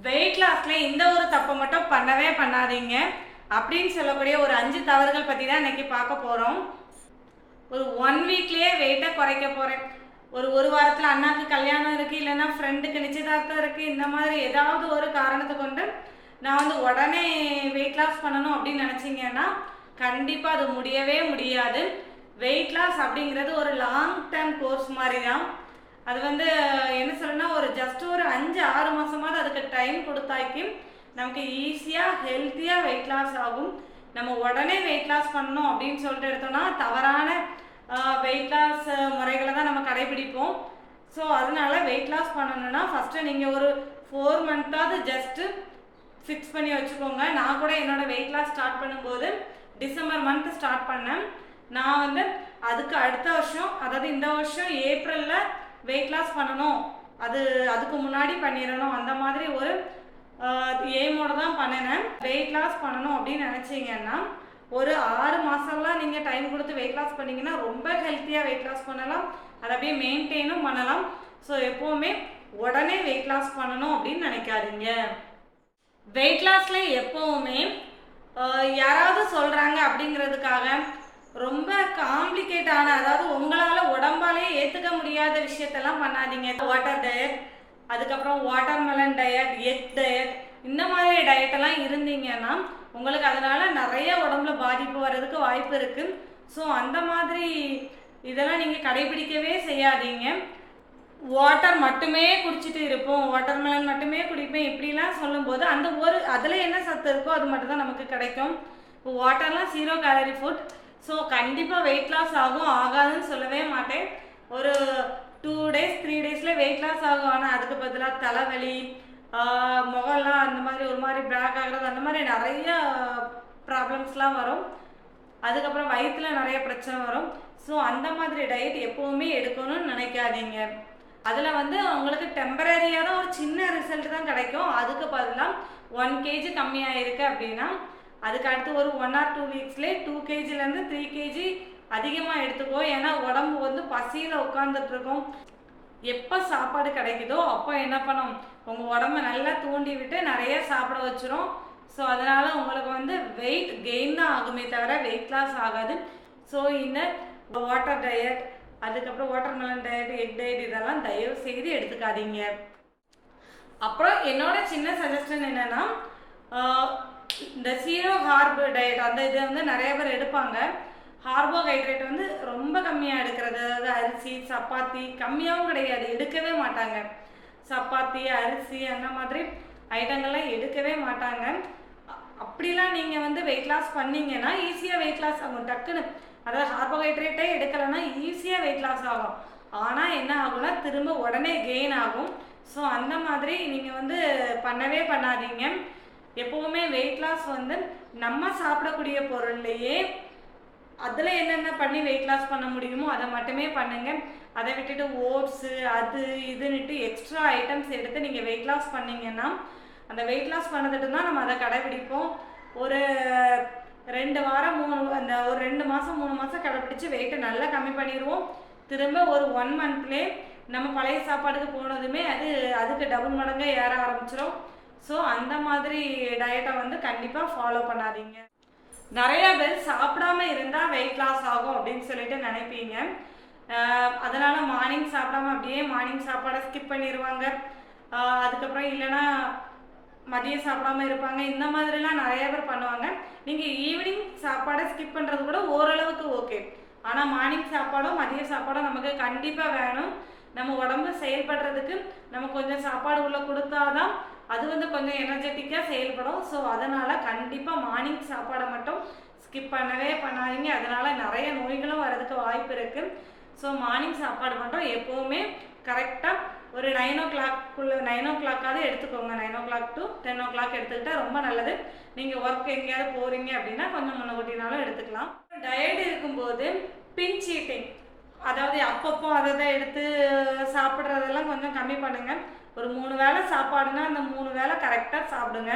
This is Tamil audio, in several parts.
வெயிட் லாஸ்ல இந்த ஒரு தப்பை மட்டும் பண்ணவே பண்ணாதீங்க அப்படின்னு சொல்லக்கூடிய ஒரு 5 தவறுகள் பற்றி தான் இன்னைக்கு பார்க்க போகிறோம். ஒரு 1 வீக்லேயே வெயிட்டை குறைக்க போகிறேன். ஒரு வாரத்தில் அண்ணாக்கு கல்யாணம் இருக்குது, இல்லைன்னா ஃப்ரெண்டுக்கு நிச்சயதார்த்தம் இருக்குது, இந்த மாதிரி ஏதாவது ஒரு காரணத்தை கொண்டு நான் வந்து உடனே வெயிட் லாஸ் பண்ணணும் அப்படின்னு நினச்சிங்கன்னா கண்டிப்பாக அது முடியவே முடியாது. வெயிட் லாஸ் அப்படிங்கிறது ஒரு லாங் டேர்ம் கோர்ஸ் மாதிரி தான். அது வந்து என்ன சொல்லணும்னா ஒரு ஜஸ்ட் ஒரு 5-6 மாதமாவது அதுக்கு டைம் கொடுத்தாக்கி நமக்கு ஈஸியாக ஹெல்த்தியாக வெயிட் லாஸ் ஆகும். நம்ம உடனே வெயிட் லாஸ் பண்ணணும் அப்படின்னு சொல்லிட்டு எடுத்தோம்னா தவறான வெயிட் லாஸ் முறைகளை தான் நம்ம கடைபிடிப்போம். ஸோ அதனால வெயிட் லாஸ் பண்ணணும்னா ஃபஸ்ட்டு நீங்கள் ஒரு 4 மந்த்தாவது ஜஸ்ட்டு ஃபிக்ஸ் பண்ணி வச்சுக்கோங்க. நான் கூட என்னோட வெயிட் லாஸ் ஸ்டார்ட் பண்ணும்போது டிசம்பர் மந்த் ஸ்டார்ட் பண்ணேன். நான் வந்து அதுக்கு அடுத்த வருஷம், அதாவது இந்த வருஷம் ஏப்ரலில் வெயிட் லாஸ் பண்ணணும், அதுக்கு முன்னாடி பண்ணிடணும், அந்த மாதிரி ஒரு எய்மோடு தான் பண்ணினேன். வெயிட் லாஸ் பண்ணணும் அப்படின்னு நினச்சிங்கன்னா ஒரு 6 மாதம்லாம் நீங்கள் டைம் கொடுத்து வெயிட் லாஸ் பண்ணிங்கன்னா ரொம்ப ஹெல்த்தியாக வெயிட் லாஸ் பண்ணலாம், அதை அப்படியே மெயின்டைனும் பண்ணலாம். ஸோ எப்போவுமே உடனே வெயிட் லாஸ் பண்ணணும் அப்படின்னு நினைக்காதீங்க. வெயிட் லாஸில் எப்போவுமே யாராவது சொல்கிறாங்க அப்படிங்கிறதுக்காக ரொம்ப காம்ப்ளிகேட்டான, அதாவது உங்களால் உடம்பாலே ஏற்றுக்க முடியாத விஷயத்தெல்லாம் பண்ணாதீங்க. வாட்டர் டயட், அதுக்கப்புறம் வாட்டர்மெலன் டயட், எக் டயட், இந்த மாதிரி டயட்டெல்லாம் இருந்தீங்கன்னா உங்களுக்கு அதனால் நிறைய உடம்புல பாதிப்பு வர்றதுக்கு வாய்ப்பு இருக்குது. ஸோ அந்த மாதிரி இதெல்லாம் நீங்கள் கடைபிடிக்கவே செய்யாதீங்க. வாட்டர் மட்டுமே குடிச்சிட்டு இருப்போம், வாட்டர்மெலன் மட்டுமே குடிப்பேன் இப்படிலாம் சொல்லும்போது அந்த அதில் என்ன சத்து இருக்கோ அது மட்டும் தான் நமக்கு கிடைக்கும். இப்போ வாட்டர்லாம் 0 கேலரி ஃபுட். ஸோ கண்டிப்பாக வெயிட் லாஸ் ஆகாதுன்னு சொல்லவே மாட்டேன். ஒரு 2 days 3 daysல வெயிட் லாஸ் ஆகும். ஆனால் அதுக்கு பதிலாக தலைவலி, முகம்லாம் அந்த மாதிரி ஒரு மாதிரி பிளாக் ஆகிறது, அந்த மாதிரி நிறைய ப்ராப்ளம்ஸ்லாம் வரும். அதுக்கப்புறம் வயிற்றில் நிறைய பிரச்சனை வரும். ஸோ அந்த மாதிரி டயட் எப்போவுமே எடுக்கணும்னு நினைக்காதீங்க. அதில் வந்து உங்களுக்கு டெம்பரரியாக தான் ஒரு சின்ன ரிசல்ட் தான் கிடைக்கும். அதுக்கு பதிலாக 1 kg கம்மியாக இருக்குது அப்படின்னா அதுக்கு அடுத்து ஒரு 1 or 2 வீக்ஸ்லேயே 2 kgலேருந்து 3 kg அதிகமாக எடுத்துக்கோ. ஏன்னா உடம்பு வந்து பசியில் உட்காந்துட்ருக்கோம். எப்போ சாப்பாடு கிடைக்குதோ அப்போ என்ன பண்ணும், உங்கள் உடம்பை நல்லா தூண்டி விட்டு நிறைய சாப்பிட வச்சிரும். ஸோ அதனால் உங்களுக்கு வந்து வெயிட் கெயின் தான் ஆகுமே தவிர வெயிட் லாஸ் ஆகாது. ஸோ இந்த வாட்டர் டயட், அதுக்கப்புறம் வாட்டர்மெலன் டயட், எக் டயட் இதெல்லாம் தயவு செய்து எடுத்துக்காதீங்க. அப்புறம் என்னோட சின்ன சஜஷன் என்னென்னா, இந்த 0 கார்பு டயட், அந்த இதை வந்து நிறைய பேர் எடுப்பாங்க. கார்போஹைட்ரேட் வந்து ரொம்ப கம்மியாக எடுக்கிறது, அதாவது அரிசி சப்பாத்தி கம்மியாகவும் கிடையாது, எடுக்கவே மாட்டாங்க. சப்பாத்தி அரிசி அந்த மாதிரி ஐட்டங்கள்லாம் எடுக்கவே மாட்டாங்க. அப்படிலாம் நீங்கள் வந்து வெயிட் லாஸ் பண்ணிங்கன்னா ஈஸியாக வெயிட் லாஸ் ஆகும் டக்குன்னு. அதாவது கார்போஹைட்ரேட்டே எடுக்கலைன்னா ஈஸியாக வெயிட் லாஸ் ஆகும். ஆனால் என்ன ஆகும்னா திரும்ப உடனே கெயின் ஆகும். ஸோ அந்த மாதிரி நீங்கள் வந்து பண்ணவே பண்ணாதீங்க. எப்போவுமே வெயிட் லாஸ் வந்து நம்ம சாப்பிடக்கூடிய பொருள்லையே அதில் என்னென்ன பண்ணி வெயிட் லாஸ் பண்ண முடியுமோ அதை மட்டுமே பண்ணுங்கள். அதை விட்டுட்டு ஓட்ஸு அது இதுன்னுட்டு எக்ஸ்ட்ரா ஐட்டம்ஸ் எடுத்து நீங்கள் வெயிட் லாஸ் பண்ணிங்கன்னா அந்த வெயிட் லாஸ் பண்ணதுட்டு தான் நம்ம அதை கடைபிடிப்போம். ஒரு 2 வாரம் 3 அந்த ஒரு 2 மாதம் 3 மாதம் கடைபிடிச்சு வெயிட்டை நல்லா கம்மி பண்ணிடுவோம். திரும்ப ஒரு 1 மந்த்லேயே நம்ம பழைய சாப்பாடுக்கு போனதுமே அதுக்கு டபுள் மடங்காக ஏற ஆரம்பிச்சிடும். ஸோ அந்த மாதிரி டயட்டை வந்து கண்டிப்பாக ஃபாலோ பண்ணாதீங்க. நிறையா பேர் சாப்பிடாம இருந்தால் வெயிட் லாஸ் ஆகும் அப்படின்னு சொல்லிட்டு நினைப்பீங்க. அதனால் மார்னிங் சாப்பிடாம அப்படியே மார்னிங் சாப்பாடை ஸ்கிப் பண்ணிடுவாங்க. அதுக்கப்புறம் இல்லைன்னா மதியம் சாப்பிடாம இருப்பாங்க. இந்த மாதிரிலாம் நிறைய பேர் பண்ணுவாங்க. நீங்கள் ஈவினிங் சாப்பாடை ஸ்கிப் பண்ணுறது கூட ஓரளவுக்கு ஓகே. ஆனால் மார்னிங் சாப்பாடும் மதிய சாப்பாடும் நமக்கு கண்டிப்பாக வேணும். நம்ம உடம்பு செயல்படுறதுக்கு நம்ம கொஞ்சம் சாப்பாடு உள்ள கொடுத்தாதான் அது வந்து கொஞ்சம் எனர்ஜெட்டிக்காக செயல்படும். ஸோ அதனால் கண்டிப்பாக மார்னிங் சாப்பாடை மட்டும் ஸ்கிப் பண்ணவே பண்ணாதீங்க. அதனால் நிறைய நோய்களும் வர்றதுக்கு வாய்ப்பு இருக்குது. ஸோ மார்னிங் சாப்பாடு மட்டும் எப்போவுமே கரெக்டாக ஒரு 9 o'clock 9 o'clock எடுத்துக்கோங்க. 9 o'clock to 10 o'clock எடுத்துக்கிட்டால் ரொம்ப நல்லது. நீங்கள் ஒர்க் எங்கேயாவது போகிறீங்க அப்படின்னா கொஞ்சம் முன்னக்கூட்டினாலும் எடுத்துக்கலாம். டயட் இருக்கும்போது பிஞ்ச் ஈட்டிங், அதாவது அப்பப்போ அதை எடுத்து சாப்பிட்றதெல்லாம் கொஞ்சம் கம்மி பண்ணுங்கள். ஒரு 3 வேளை சாப்பாடுனா அந்த 3 வேளை கரெக்டாக சாப்பிடுங்க.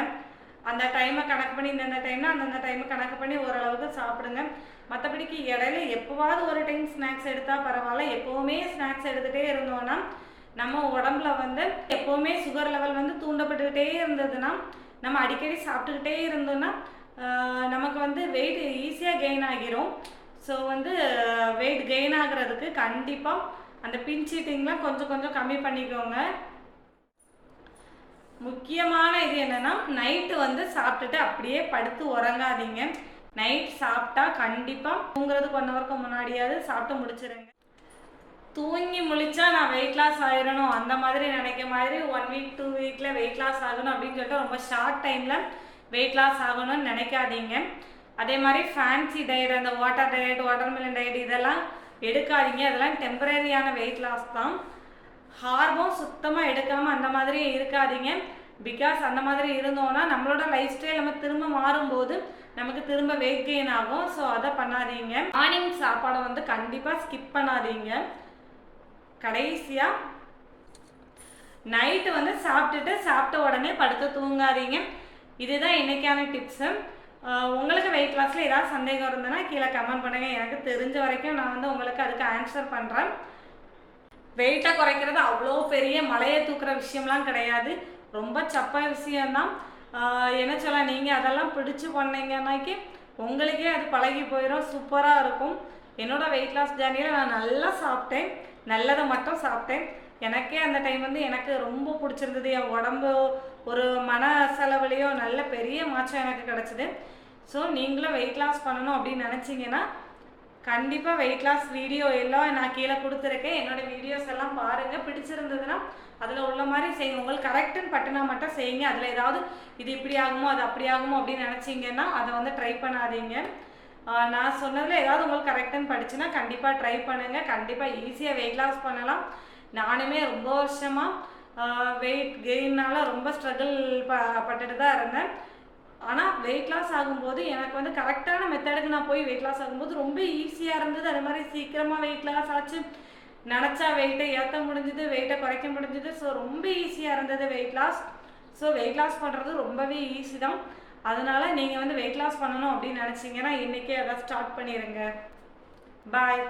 அந்த டைமை கணக்கு பண்ணி இந்தந்த டைம்னா அந்தந்த டைமை கணக்கு பண்ணி ஓரளவுக்கு சாப்பிடுங்க. மற்றபடிக்கு இடையில எப்போவாவது ஒரு டைம் ஸ்நாக்ஸ் எடுத்தால் பரவாயில்ல. எப்போவுமே ஸ்நாக்ஸ் எடுத்துகிட்டே இருந்தோன்னா நம்ம உடம்புல வந்து எப்போவுமே சுகர் லெவல் வந்து தூண்டப்பட்டுக்கிட்டே இருந்ததுன்னா, நம்ம அடிக்கடி சாப்பிட்டுக்கிட்டே இருந்தோம்னா நமக்கு வந்து வெயிட் ஈஸியாக கெயின் ஆகிரும். ஸோ வந்து வெயிட் கெயின் ஆகிறதுக்கு கண்டிப்பாக அந்த பிஞ்ச் ஈட்டிங்லாம் கொஞ்சம் கொஞ்சம் கம்மி பண்ணிக்கோங்க. முக்கியமான இது என்னென்னா, நைட்டு வந்து சாப்பிட்டுட்டு அப்படியே படுத்து உறங்காதீங்க. நைட் சாப்பிட்டா கண்டிப்பாக தூங்குறதுக்கு 1 ஹவருக்கு முன்னாடியாவது சாப்பிட்டு முடிச்சிருங்க. தூங்கி முழிச்சா நான் வெயிட் லாஸ் ஆயிடணும் அந்த மாதிரி நினைக்க மாதிரி 1 வீக் 2 வீக்கில் வெயிட் லாஸ் ஆகணும் அப்படின்னு சொல்லிட்டு ரொம்ப ஷார்ட் டைமில் வெயிட் லாஸ் ஆகணும்னு நினைக்காதீங்க. அதே மாதிரி ஃபேன்சி டயட், அந்த வாட்டர் டயட், வாட்டர்மெலன் டயட் இதெல்லாம் எடுக்காதீங்க. அதெல்லாம் டெம்பரரியான வெயிட் லாஸ் தான். ஹார்மோன் சுத்தமாக எடுக்காமல் அந்த மாதிரி இருக்காதீங்க. பிகாஸ் அந்த மாதிரி இருந்தோன்னா நம்மளோட லைஃப் ஸ்டைல் நம்ம திரும்ப மாறும்போது நமக்கு திரும்ப வெயிட் கெயின் ஆகும். ஸோ அதை பண்ணாதீங்க. மார்னிங் சாப்பாடை வந்து கண்டிப்பாக ஸ்கிப் பண்ணாதீங்க. கடைசியாக நைட்டு வந்து சாப்பிட்ட உடனே படுத்து தூங்காதீங்க. இதுதான் இன்னைக்கான டிப்ஸு. உங்களுக்கு வெயிட் லாஸில் ஏதாவது சந்தேகம் இருந்ததுன்னா கீழே கமெண்ட் பண்ணுங்கள். எனக்கு தெரிஞ்ச வரைக்கும் நான் வந்து உங்களுக்கு அதுக்கு ஆன்சர் பண்ணுறேன். வெயிட்டை குறைக்கிறது அவ்வளோ பெரிய மலையை தூக்குற விஷயம்லாம் கிடையாது. ரொம்ப சப்ப விஷயம்தான். என்ன சொல்ல, நீங்கள் அதெல்லாம் பிடிச்சி பண்ணீங்கன்னாக்கி உங்களுக்கே அது பழகி போயிடும். சூப்பராக இருக்கும். என்னோடய வெயிட் லாஸ் ஜேர்னியில் நான் நல்லா சாப்பிட்டேன், நல்லதை மட்டும் சாப்பிட்டேன். எனக்கே அந்த டைம் வந்து எனக்கு ரொம்ப பிடிச்சிருந்தது. என் உடம்பு ஒரு மன செலவுலையோ நல்ல பெரிய மாற்றம் எனக்கு கிடச்சிது. ஸோ நீங்களும் வெயிட் லாஸ் பண்ணணும் அப்படின்னு நினச்சிங்கன்னா கண்டிப்பாக வெயிட் லாஸ் வீடியோ எல்லாம் நான் கீழே கொடுத்துருக்கேன். என்னோடய வீடியோஸ் எல்லாம் பாருங்கள். பிடிச்சிருந்ததுன்னா அதில் உள்ள மாதிரி செய்யுங்க. உங்களுக்கு கரெக்டுன்னு பட்டுனா மட்டும் செய்யுங்க. அதில் ஏதாவது இது இப்படி ஆகுமோ அது அப்படி ஆகுமோ அப்படின்னு நினச்சிங்கன்னா அதை வந்து ட்ரை பண்ணாதீங்க. நான் சொன்னதில் ஏதாவது உங்களுக்கு கரெக்டுன்னு படிச்சுன்னா கண்டிப்பாக ட்ரை பண்ணுங்கள். கண்டிப்பாக ஈஸியாக வெயிட் லாஸ் பண்ணலாம். நானுமே ரொம்ப வருஷமாக வெயிட் கெயினால் ரொம்ப ஸ்ட்ரகிள் பட்டுட்டு தான் இருந்தேன். ஆனால் வெயிட் லாஸ் ஆகும்போது எனக்கு வந்து கரெக்டான மெத்தடுக்கு நான் போய் வெயிட் லாஸ் ஆகும்போது ரொம்ப ஈஸியாக இருந்தது. அது மாதிரி சீக்கிரமாக வெயிட் லாஸ் ஆச்சு. நினச்சா வெயிட்டை ஏற்ற முடிஞ்சுது, வெயிட்டை குறைக்க முடிஞ்சுது. ஸோ ரொம்ப ஈஸியாக இருந்தது weight loss. So weight loss பண்ணுறது ரொம்பவே ஈஸி தான். அதனால் நீங்கள் வந்து வெயிட் லாஸ் பண்ணணும் அப்படின்னு நினச்சிங்கன்னா இன்றைக்கே அதை ஸ்டார்ட் பண்ணிடுங்க. பாய்.